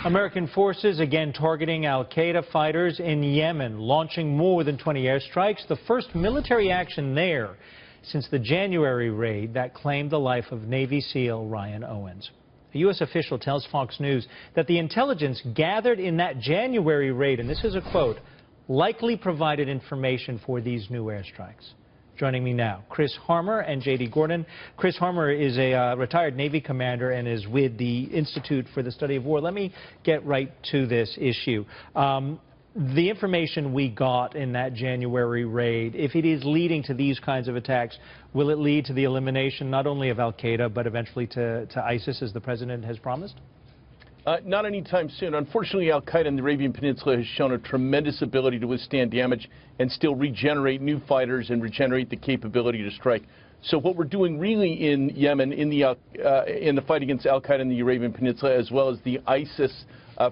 American forces again targeting al-Qaeda fighters in Yemen, launching more than 20 airstrikes, the first military action there since the January raid that claimed the life of Navy SEAL Ryan Owens. A U.S. official tells Fox News that the intelligence gathered in that January raid, and this is a quote, likely provided information for these new airstrikes. Joining me now, Chris Harmer and J.D. Gordon. Chris Harmer is a retired Navy commander and is with the Institute for the Study of War. Let me get right to this issue. The information we got in that January raid, if it is leading to these kinds of attacks, will it lead to the elimination not only of al-Qaeda but eventually to ISIS, as the president has promised? Not anytime soon. Unfortunately, al-Qaeda in the Arabian Peninsula has shown a tremendous ability to withstand damage and still regenerate new fighters and regenerate the capability to strike. So what we're doing really in Yemen, in the fight against al-Qaeda in the Arabian Peninsula, as well as the ISIS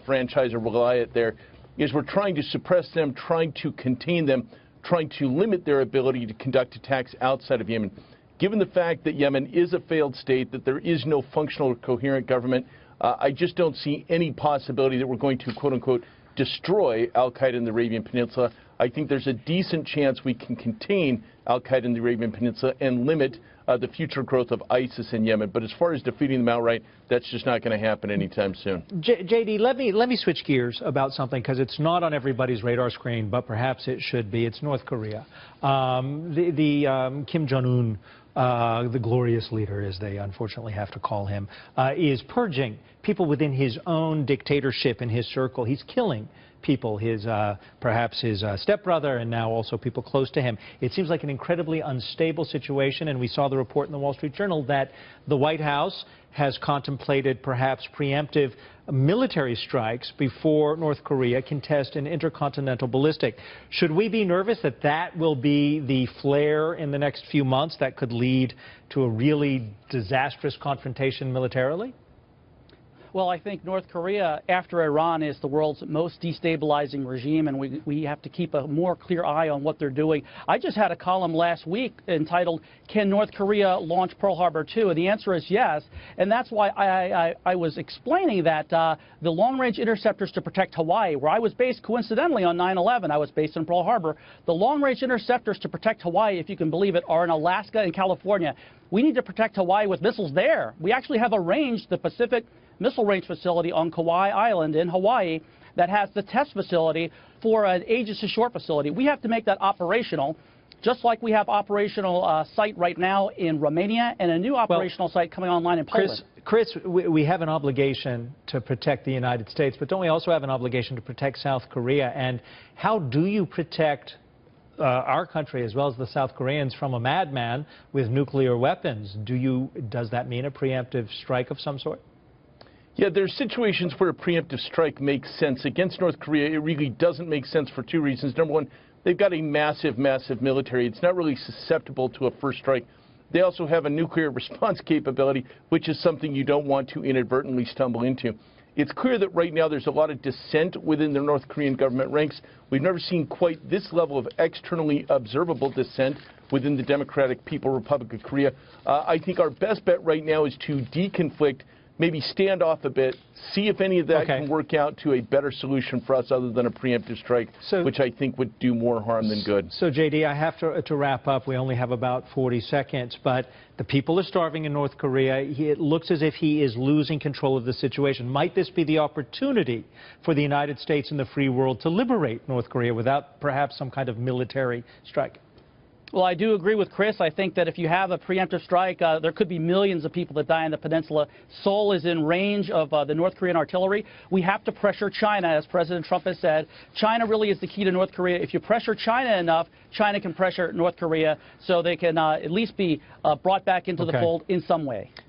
franchise or Wilayat there, is we're trying to suppress them, trying to contain them, trying to limit their ability to conduct attacks outside of Yemen. Given the fact that Yemen is a failed state, that there is no functional or coherent government, I just don't see any possibility that we're going to, quote-unquote, destroy al-Qaeda in the Arabian Peninsula. I think there's a decent chance we can contain al-Qaeda in the Arabian Peninsula and limit the future growth of ISIS in Yemen. But as far as defeating them outright, that's just not going to happen anytime soon. J.D., let me switch gears about something, because it's not on everybody's radar screen, but perhaps it should be. It's North Korea. Kim Jong-un, the glorious leader, as they unfortunately have to call him, is purging people within his own dictatorship in his circle. He's killing people, perhaps his stepbrother, and now also people close to him. It seems like an incredibly unstable situation, and we saw the report in the Wall Street Journal that the White House has contemplated perhaps preemptive military strikes before North Korea can test an intercontinental ballistic. Should we be nervous that that will be the flare in the next few months that could lead to a really disastrous confrontation militarily? Well, I think North Korea, after Iran, is the world's most destabilizing regime, and we have to keep a more clear eye on what they're doing. I just had a column last week entitled, "Can North Korea Launch Pearl Harbor 2?" And the answer is yes, and that's why I was explaining that the long-range interceptors to protect Hawaii, where I was based coincidentally on 9/11, I was based in Pearl Harbor, the long-range interceptors to protect Hawaii, if you can believe it, are in Alaska and California. We need to protect Hawaii with missiles there. We actually have arranged the Pacific Missile Range Facility on Kauai Island in Hawaii that has the test facility for an Aegis Ashore facility. We have to make that operational, just like we have operational site right now in Romania and a new operational site coming online in Poland. Chris, we have an obligation to protect the United States, but don't we also have an obligation to protect South Korea? And how do you protect our country as well as the South Koreans from a madman with nuclear weapons? Does that mean a preemptive strike of some sort? Yeah, there's situations where a preemptive strike makes sense. Against North Korea, it really doesn't make sense for two reasons. Number one, they've got a massive, massive military. It's not really susceptible to a first strike. They also have a nuclear response capability, which is something you don't want to inadvertently stumble into. It's clear that right now there's a lot of dissent within the North Korean government ranks. We've never seen quite this level of externally observable dissent within the Democratic People's Republic of Korea. I think our best bet right now is to deconflict, maybe stand off a bit, see if any of that can work out to a better solution for us other than a preemptive strike, which I think would do more harm than good. So, J.D., I have to wrap up. We only have about 40 seconds, but the people are starving in North Korea. It looks as if he is losing control of the situation. Might this be the opportunity for the United States and the free world to liberate North Korea without perhaps some kind of military strike? Well, I do agree with Chris. I think that if you have a preemptive strike, there could be millions of people that die in the peninsula. Seoul is in range of the North Korean artillery. We have to pressure China, as President Trump has said. China really is the key to North Korea. If you pressure China enough, China can pressure North Korea so they can at least be brought back into the fold in some way.